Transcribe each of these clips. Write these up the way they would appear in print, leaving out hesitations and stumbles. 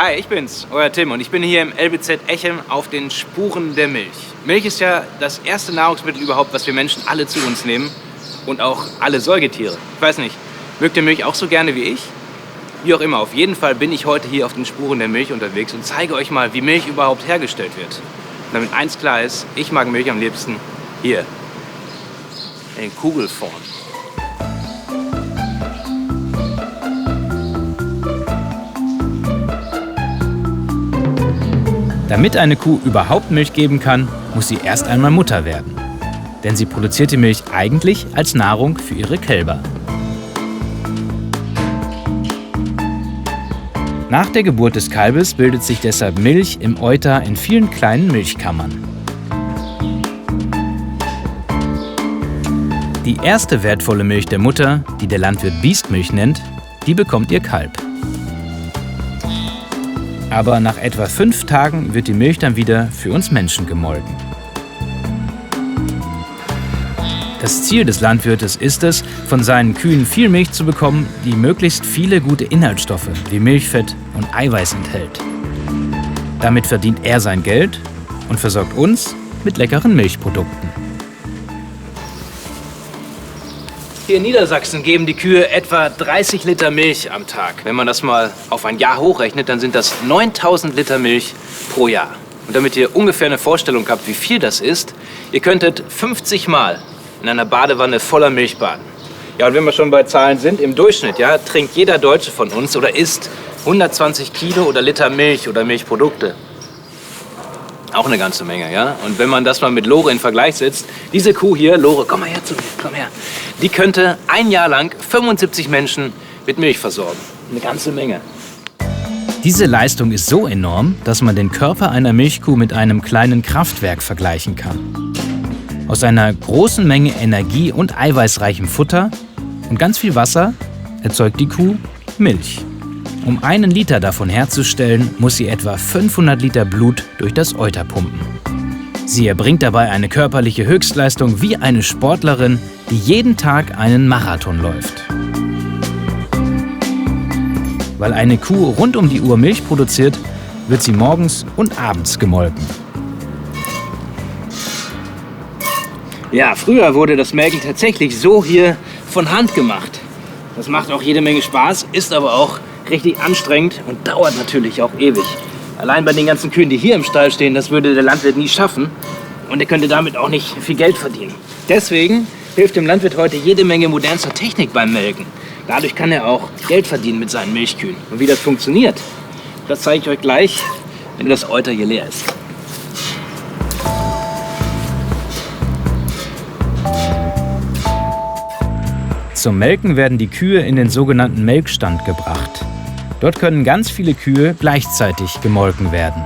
Hi, ich bin's, euer Tim, und ich bin hier im LBZ Echem auf den Spuren der Milch. Milch ist ja das erste Nahrungsmittel überhaupt, was wir Menschen alle zu uns nehmen und auch alle Säugetiere. Ich weiß nicht, mögt ihr Milch auch so gerne wie ich? Wie auch immer, auf jeden Fall bin ich heute hier auf den Spuren der Milch unterwegs und zeige euch mal, wie Milch überhaupt hergestellt wird. Und damit eins klar ist, ich mag Milch am liebsten hier, in Kugelform. Damit eine Kuh überhaupt Milch geben kann, muss sie erst einmal Mutter werden. Denn sie produziert die Milch eigentlich als Nahrung für ihre Kälber. Nach der Geburt des Kalbes bildet sich deshalb Milch im Euter in vielen kleinen Milchkammern. Die erste wertvolle Milch der Mutter, die der Landwirt Biestmilch nennt, die bekommt ihr Kalb. Aber nach etwa 5 Tagen wird die Milch dann wieder für uns Menschen gemolken. Das Ziel des Landwirtes ist es, von seinen Kühen viel Milch zu bekommen, die möglichst viele gute Inhaltsstoffe wie Milchfett und Eiweiß enthält. Damit verdient er sein Geld und versorgt uns mit leckeren Milchprodukten. Hier in Niedersachsen geben die Kühe etwa 30 Liter Milch am Tag. Wenn man das mal auf ein Jahr hochrechnet, dann sind das 9000 Liter Milch pro Jahr. Und damit ihr ungefähr eine Vorstellung habt, wie viel das ist, ihr könntet 50 Mal in einer Badewanne voller Milch baden. Ja, und wenn wir schon bei Zahlen sind, im Durchschnitt, ja, trinkt jeder Deutsche von uns oder isst 120 Kilo oder Liter Milch oder Milchprodukte. Auch eine ganze Menge, ja. Und wenn man das mal mit Lore in Vergleich setzt, diese Kuh hier, Lore, komm mal her zu mir, komm her. Die könnte ein Jahr lang 75 Menschen mit Milch versorgen. Eine ganze Menge. Diese Leistung ist so enorm, dass man den Körper einer Milchkuh mit einem kleinen Kraftwerk vergleichen kann. Aus einer großen Menge Energie und eiweißreichem Futter und ganz viel Wasser erzeugt die Kuh Milch. Um 1 Liter davon herzustellen, muss sie etwa 500 Liter Blut durch das Euter pumpen. Sie erbringt dabei eine körperliche Höchstleistung wie eine Sportlerin, die jeden Tag einen Marathon läuft. Weil eine Kuh rund um die Uhr Milch produziert, wird sie morgens und abends gemolken. Ja, früher wurde das Melken tatsächlich so hier von Hand gemacht. Das macht auch jede Menge Spaß, ist aber auch richtig anstrengend und dauert natürlich auch ewig. Allein bei den ganzen Kühen, die hier im Stall stehen, das würde der Landwirt nie schaffen. Und er könnte damit auch nicht viel Geld verdienen. Deswegen hilft dem Landwirt heute jede Menge modernster Technik beim Melken. Dadurch kann er auch Geld verdienen mit seinen Milchkühen. Und wie das funktioniert, das zeige ich euch gleich, wenn das Euter hier leer ist. Zum Melken werden die Kühe in den sogenannten Melkstand gebracht. Dort können ganz viele Kühe gleichzeitig gemolken werden.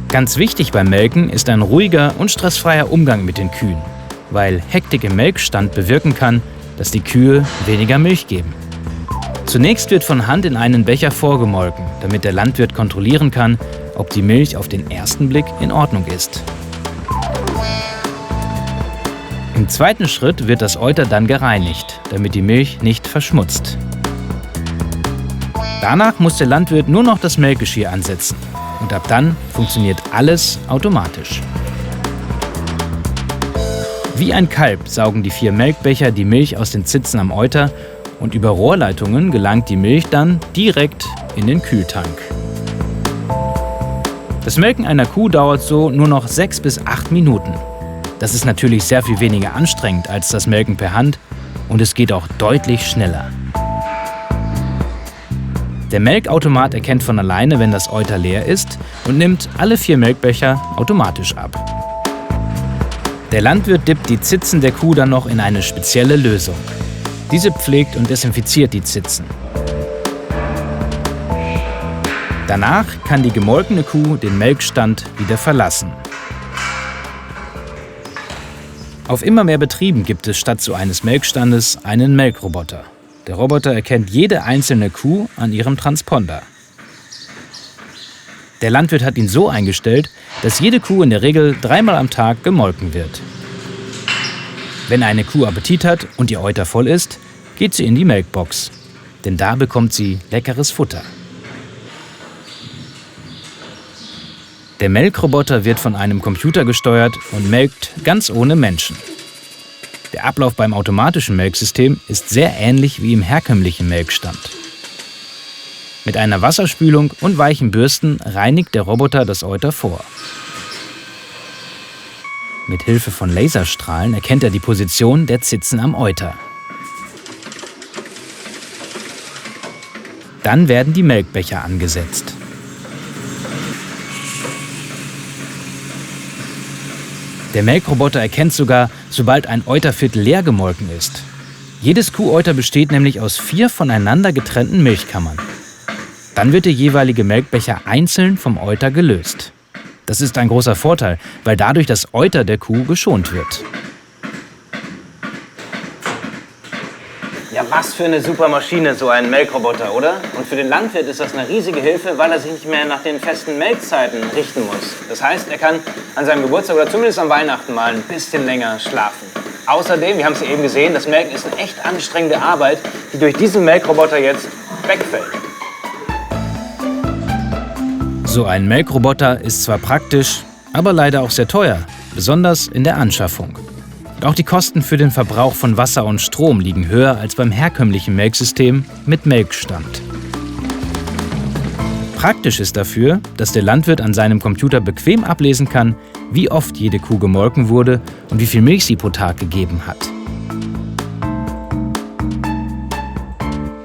Ganz wichtig beim Melken ist ein ruhiger und stressfreier Umgang mit den Kühen, weil Hektik im Melkstand bewirken kann, dass die Kühe weniger Milch geben. Zunächst wird von Hand in einen Becher vorgemolken, damit der Landwirt kontrollieren kann, ob die Milch auf den ersten Blick in Ordnung ist. Im zweiten Schritt wird das Euter dann gereinigt, damit die Milch nicht verschmutzt. Danach muss der Landwirt nur noch das Melkgeschirr ansetzen und ab dann funktioniert alles automatisch. Wie ein Kalb saugen die 4 Melkbecher die Milch aus den Zitzen am Euter und über Rohrleitungen gelangt die Milch dann direkt in den Kühltank. Das Melken einer Kuh dauert so nur noch 6 bis 8 Minuten. Das ist natürlich sehr viel weniger anstrengend als das Melken per Hand und es geht auch deutlich schneller. Der Melkautomat erkennt von alleine, wenn das Euter leer ist und nimmt alle 4 Melkbecher automatisch ab. Der Landwirt dippt die Zitzen der Kuh dann noch in eine spezielle Lösung. Diese pflegt und desinfiziert die Zitzen. Danach kann die gemolkene Kuh den Melkstand wieder verlassen. Auf immer mehr Betrieben gibt es statt so eines Melkstandes einen Melkroboter. Der Roboter erkennt jede einzelne Kuh an ihrem Transponder. Der Landwirt hat ihn so eingestellt, dass jede Kuh in der Regel 3-mal am Tag gemolken wird. Wenn eine Kuh Appetit hat und ihr Euter voll ist, geht sie in die Melkbox. Denn da bekommt sie leckeres Futter. Der Melkroboter wird von einem Computer gesteuert und melkt ganz ohne Menschen. Der Ablauf beim automatischen Melksystem ist sehr ähnlich wie im herkömmlichen Melkstand. Mit einer Wasserspülung und weichen Bürsten reinigt der Roboter das Euter vor. Mit Hilfe von Laserstrahlen erkennt er die Position der Zitzen am Euter. Dann werden die Melkbecher angesetzt. Der Melkroboter erkennt sogar, sobald ein Euterviertel leer gemolken ist. Jedes Kuheuter besteht nämlich aus 4 voneinander getrennten Milchkammern. Dann wird der jeweilige Melkbecher einzeln vom Euter gelöst. Das ist ein großer Vorteil, weil dadurch das Euter der Kuh geschont wird. Ja, was für eine super Maschine, so ein Melkroboter, oder? Und für den Landwirt ist das eine riesige Hilfe, weil er sich nicht mehr nach den festen Melkzeiten richten muss. Das heißt, er kann an seinem Geburtstag oder zumindest an Weihnachten mal ein bisschen länger schlafen. Außerdem, wir haben es ja eben gesehen, das Melken ist eine echt anstrengende Arbeit, die durch diesen Melkroboter jetzt wegfällt. So ein Melkroboter ist zwar praktisch, aber leider auch sehr teuer, besonders in der Anschaffung. Und auch die Kosten für den Verbrauch von Wasser und Strom liegen höher als beim herkömmlichen Melksystem mit Melkstand. Praktisch ist dafür, dass der Landwirt an seinem Computer bequem ablesen kann, wie oft jede Kuh gemolken wurde und wie viel Milch sie pro Tag gegeben hat.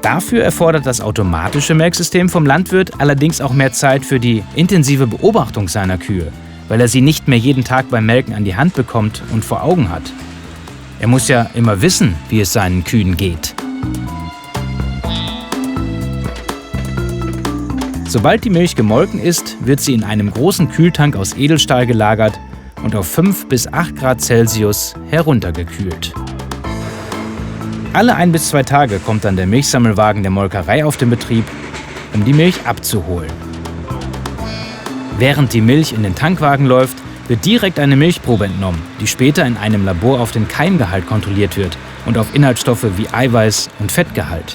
Dafür erfordert das automatische Melksystem vom Landwirt allerdings auch mehr Zeit für die intensive Beobachtung seiner Kühe, weil er sie nicht mehr jeden Tag beim Melken an die Hand bekommt und vor Augen hat. Er muss ja immer wissen, wie es seinen Kühen geht. Sobald die Milch gemolken ist, wird sie in einem großen Kühltank aus Edelstahl gelagert und auf 5 bis 8 Grad Celsius heruntergekühlt. Alle 1 bis 2 Tage kommt dann der Milchsammelwagen der Molkerei auf den Betrieb, um die Milch abzuholen. Während die Milch in den Tankwagen läuft, wird direkt eine Milchprobe entnommen, die später in einem Labor auf den Keimgehalt kontrolliert wird und auf Inhaltsstoffe wie Eiweiß und Fettgehalt.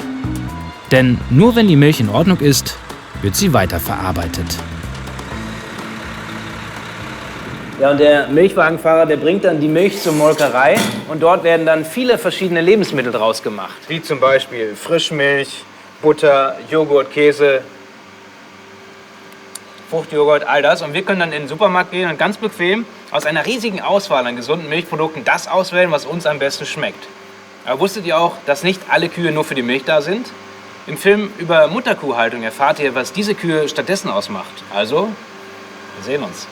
Denn nur wenn die Milch in Ordnung ist, wird sie weiterverarbeitet. Ja, und der Milchwagenfahrer, der bringt dann die Milch zur Molkerei und dort werden dann viele verschiedene Lebensmittel draus gemacht. Wie zum Beispiel Frischmilch, Butter, Joghurt, Käse, Fruchtjoghurt, all das. Und wir können dann in den Supermarkt gehen und ganz bequem aus einer riesigen Auswahl an gesunden Milchprodukten das auswählen, was uns am besten schmeckt. Aber wusstet ihr auch, dass nicht alle Kühe nur für die Milch da sind? Im Film über Mutterkuhhaltung erfahrt ihr, was diese Kühe stattdessen ausmacht. Also, wir sehen uns.